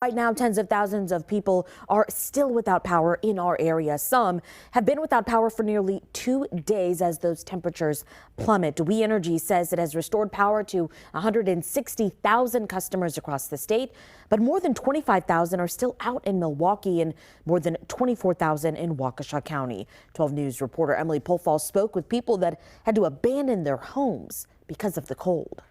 Right now, tens of thousands of people are still without power in our area. Some have been without power for nearly 2 days as those temperatures plummet. We Energy says it has restored power to 160,000 customers across the state, but more than 25,000 are still out in Milwaukee and more than 24,000 in Waukesha County. 12 News reporter Emily Polfall spoke with people that had to abandon their homes because of the cold.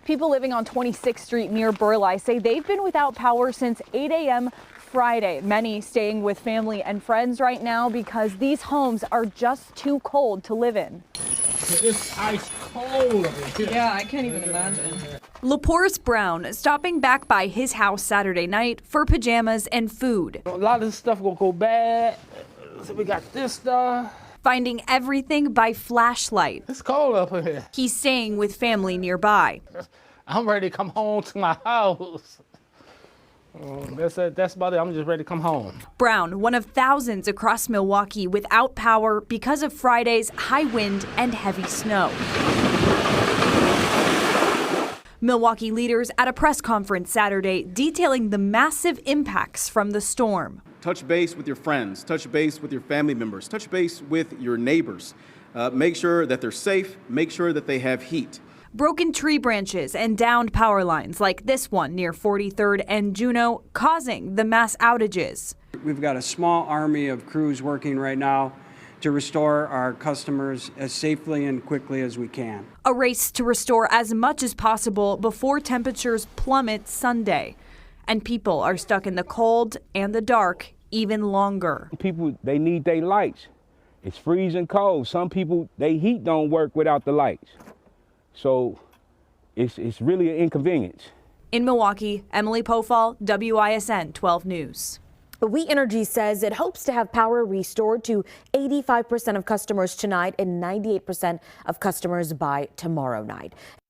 People living on 26th Street near Burleigh say they've been without power since 8 a.m. Friday. Many staying with family and friends right now because these homes are just too cold to live in. It's ice cold over here. Yeah, I can't even imagine. LaPorce Brown stopping back by his house Saturday night for pajamas and food. A lot of this stuff gonna go bad. So we got this stuff. Finding everything by flashlight. It's cold up here. He's staying with family nearby. I'm ready to come home to my house. That's about it. I'm just ready to come home. Brown, one of thousands across Milwaukee without power because of Friday's high wind and heavy snow. Milwaukee leaders at a press conference Saturday detailing the massive impacts from the storm. Touch base with your friends, touch base with your family members, touch base with your neighbors. Make sure that they're safe, make sure that they have heat. Broken tree branches and downed power lines like this one near 43rd and Juneau causing the mass outages. We've got a small army of crews working right now to restore our customers as safely and quickly as we can. A race to restore as much as possible before temperatures plummet Sunday. And people are stuck in the cold and the dark even longer. People, they need their lights. It's freezing cold. Some people, their heat don't work without the lights. So it's really an inconvenience. In Milwaukee, Emily Pofall, WISN 12 News. We Energy says it hopes to have power restored to 85% of customers tonight and 98% of customers by tomorrow night.